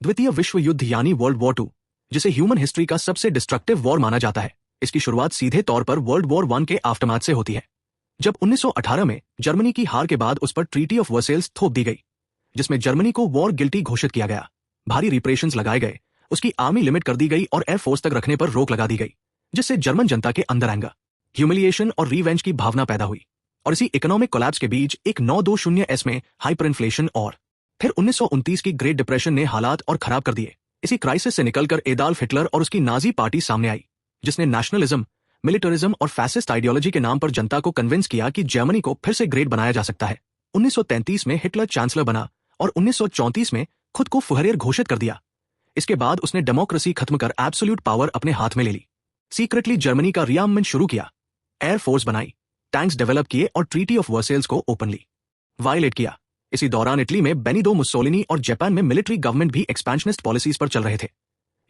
द्वितीय विश्व युद्ध यानी वर्ल्ड वॉर टू, जिसे ह्यूमन हिस्ट्री का सबसे डिस्ट्रक्टिव वॉर माना जाता है, इसकी शुरुआत सीधे तौर पर वर्ल्ड वॉर वन के आफ्टरमैथ से होती है, जब 1918 में जर्मनी की हार के बाद उस पर ट्रीटी ऑफ वर्सेल्स थोप दी गई, जिसमें जर्मनी को वॉर गिल्टी घोषित किया गया। भारी रिप्रेशंस लगाए गए, उसकी आर्मी लिमिट कर दी गई और एयरफोर्स तक रखने पर रोक लगा दी गई, जिससे जर्मन जनता के अंदर एंगर, ह्यूमिलिएशन और रिवेंज की भावना पैदा हुई। और इसी इकोनॉमिक कोलैप्स के बीच एक 920 में हाइपर इन्फ्लेशन और फिर 1929 की ग्रेट डिप्रेशन ने हालात और खराब कर दिए। इसी क्राइसिस से निकलकर एडॉल्फ हिटलर और उसकी नाजी पार्टी सामने आई, जिसने नेशनलिज्म, मिलिटरिज्म और फैसिस्ट आइडियोलॉजी के नाम पर जनता को कन्विंस किया कि जर्मनी को फिर से ग्रेट बनाया जा सकता है। 1933 में हिटलर चांसलर बना और 1934 में खुद को फुहरेर घोषित कर दिया। इसके बाद उसने डेमोक्रेसी खत्म कर एब्सोल्यूट पावर अपने हाथ में ले ली। सीक्रेटली जर्मनी का रिआर्ममेंट शुरू किया, एयरफोर्स बनाई, टैंक्स डेवलप किए और ट्रीटी ऑफ वर्सेल्स को ओपनली वायलेट किया। इसी दौरान इटली में बेनिटो मुसोलिनी और जापान में मिलिट्री गवर्नमेंट भी एक्सपेंशनिस्ट पॉलिसीज पर चल रहे थे।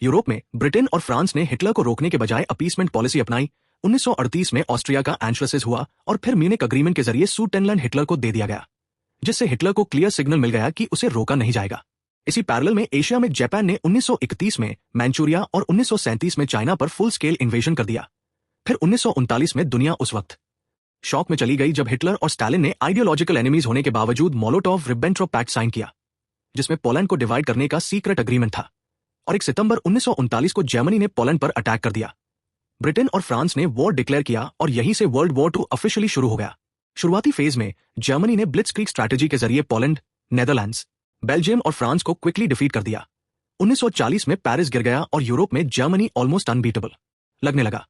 यूरोप में ब्रिटेन और फ्रांस ने हिटलर को रोकने के बजाय अपीसमेंट पॉलिसी अपनाई। 1938 में ऑस्ट्रिया का एंशलसिस हुआ और फिर म्यूनिक अग्रीमेंट के जरिए सुडेटेनलैंड हिटलर को दे दिया गया, जिससे हिटलर को क्लियर सिग्नल मिल गया कि उसे रोका नहीं जाएगा। इसी पैरेलल में एशिया में जापान ने 1931 में मैंचूरिया और 1937 में चाइना पर फुल स्केल इन्वेजन कर दिया। फिर 1939 में दुनिया उस वक्त शॉक में चली गई जब हिटलर और स्टालिन ने आइडियोलॉजिकल एनिमीज होने के बावजूद मोलोटोव-रिबेंट्रोप पैक्ट साइन किया, जिसमें पोलैंड को डिवाइड करने का सीक्रेट अग्रीमेंट था। और 1 सितंबर 1939 को जर्मनी ने पोलैंड पर अटैक कर दिया। ब्रिटेन और फ्रांस ने वॉर डिक्लेयर किया और यहीं से वर्ल्ड वॉर टू ऑफिशियली शुरू हो गया। शुरुआती फेज में जर्मनी ने ब्लिट्जक्रीग स्ट्रैटेजी के जरिए पोलैंड, नेदरलैंड्स, बेल्जियम और फ्रांस को क्विकली डिफीट कर दिया। 1940 में पेरिस गिर गया और यूरोप में जर्मनी ऑलमोस्ट अनबीटेबल लगने लगा।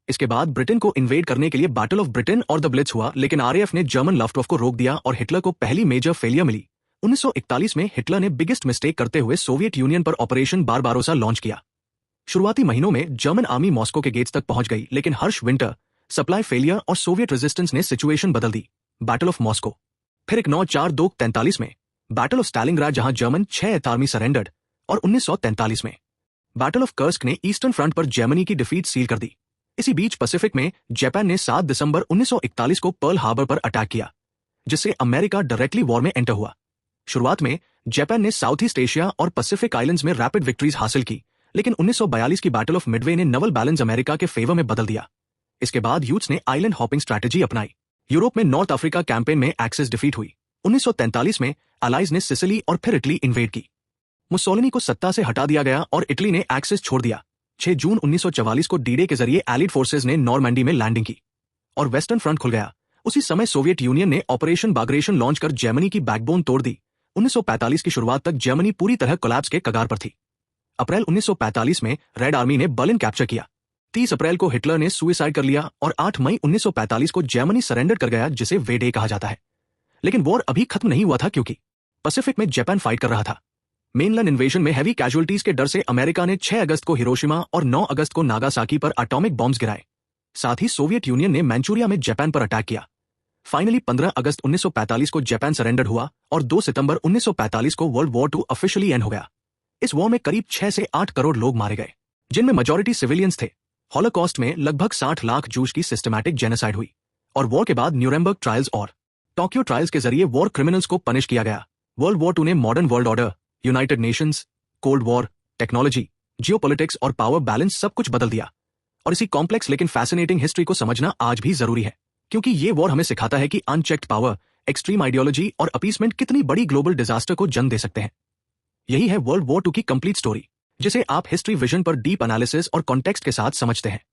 इसके बाद ब्रिटेन को इन्वेड करने के लिए बैटल ऑफ ब्रिटेन और द ब्लिट्ज हुआ, लेकिन आरएएफ ने जर्मन लफ्टवाफ को रोक दिया और हिटलर को पहली मेजर फेलियर मिली। 1941 में हिटलर ने बिगेस्ट मिस्टेक करते हुए सोवियत यूनियन पर ऑपरेशन बारबारोसा लॉन्च किया। शुरुआती महीनों में जर्मन आर्मी मॉस्को के गेट्स तक पहुंच गई, लेकिन हर्ष विंटर, सप्लाई फेलियर और सोवियत रेजिस्टेंस ने सिचुएशन बदल दी। बैटल ऑफ मॉस्को, फिर 1942-43 में बैटल ऑफ स्टालिनग्राड जहां जर्मन 6th आर्मी सरेंडर्ड, और 1943 में बैटल ऑफ कर्स्क ने ईस्टर्न फ्रंट पर जर्मनी की डिफीट सील कर दी। इसी बीच पैसिफिक में जापान ने 7 दिसंबर 1941 को पर्ल हार्बर पर अटैक किया, जिससे अमेरिका डायरेक्टली वॉर में एंटर हुआ। शुरुआत में जापान ने साउथ ईस्ट एशिया और पैसिफिक आइलैंड्स में रैपिड विक्ट्रीज हासिल की, लेकिन 1942 की बैटल ऑफ मिडवे ने नवल बैलेंस अमेरिका के फेवर में बदल दिया। इसके बाद यूथ्स ने आइलैंड हॉपिंग स्ट्रैटेजी अपनाई। यूरोप में नॉर्थ अफ्रीका कैंपेन में एक्सेस डिफीट हुई। 1943 में अलाइज ने सिसिली और फिर इटली इन्वेड की। मुसोलिनी को सत्ता से हटा दिया गया और इटली ने एक्सेस छोड़ दिया। 6 जून 1944 को डी-डे के जरिए एलिड फोर्सेज ने नॉर्मैंडी में लैंडिंग की और वेस्टर्न फ्रंट खुल गया। उसी समय सोवियत यूनियन ने ऑपरेशन बाग्रेशन लॉन्च कर जर्मनी की बैकबोन तोड़ दी। 1945 की शुरुआत तक जर्मनी पूरी तरह कोलैप्स के कगार पर थी। अप्रैल 1945 में रेड आर्मी ने बर्लिन कैप्चर किया। 30 अप्रैल को हिटलर ने सुइसाइड कर लिया और 8 मई 1945 को जर्मनी सरेंडर कर गया, जिसे वे डे कहा जाता है। लेकिन वॉर अभी खत्म नहीं हुआ था, क्योंकि पैसिफिक में जापान फाइट कर रहा था। मेनलैंड इन्वेजन में हैवी कैजुअलिटीज के डर से अमेरिका ने 6 अगस्त को हिरोशिमा और 9 अगस्त को नागासाकी पर एटॉमिक बॉम्ब्स गिराए। साथ ही सोवियत यूनियन ने मैंचूरिया में जापान पर अटैक किया। फाइनली 15 अगस्त 1945 को जापान सरेंडर हुआ और 2 सितंबर 1945 को वर्ल्ड वॉर 2 ऑफिशियली एंड हो गया। इस वॉर में करीब 6 से 8 करोड़ लोग मारे गए, जिनमें मेजॉरिटी सिविलियंस थे। हॉलोकॉस्ट में लगभग 60 लाख जूस की सिस्टमैटिक जेनोसाइड हुई और वॉर के बाद न्यूरेमबर्ग ट्रायल्स और टोक्यो ट्रायल्स के जरिए वॉर क्रिमिनल्स को पनिश किया गया। वर्ल्ड वॉर 2 ने modern world order, United Nations, cold war, technology, geopolitics और पावर बैलेंस सब कुछ बदल दिया। और इसी कॉम्प्लेक्स लेकिन फैसिनेटिंग हिस्ट्री को समझना आज भी जरूरी है, क्योंकि ये वॉर हमें सिखाता है कि अनचेक्ड पावर, एक्सट्रीम आइडियोलॉजी और अपीसमेंट कितनी बड़ी ग्लोबल डिजास्टर को जन्म दे सकते हैं। यही है वर्ल्ड वॉर 2 की कंप्लीट स्टोरी, जिसे आप हिस्ट्री विजन पर डीप एनालिसिस और कॉन्टेक्स्ट के साथ समझते हैं।